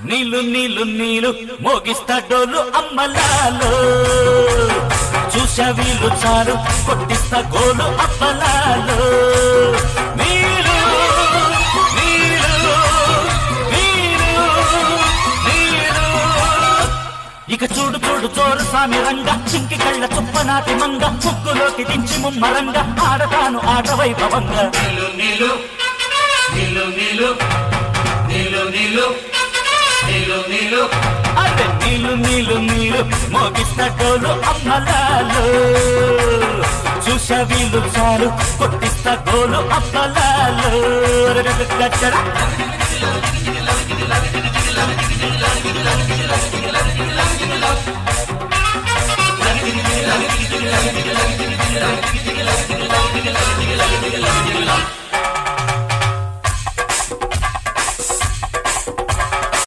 నీళ్ళు నీళ్ళు నీళ్ళు మోగిస్తా డోలు అమ్మలాలో చూసా వీళ్ళు చాలు కొట్టిస్తా గోలు అప్పలాలో నీళ్ళు నీళ్ళు నీళ్ళు నీళ్ళు ఇక చూడు చూడు చోరు స్వామి రంగ చింకి కళ్ళ చుప్పనాటి మంగ ముగ్గులోకి దించి ముమ్మరంగా ఆడతాను ఆట వైభవంగా నీళ్ళు నీళ్ళు నీళ్ళు నీళ్ళు నీళ్ళు నీళ్ళు నీళ్ళు నీళ్ళు అరే నీళ్ళు నీళ్ళు నీళ్ళు మోగిస్తా డోలు అమ్మలాలో చూసా వీళ్ళు చాలు కొట్టిస్తా గోలు అప్పలాలో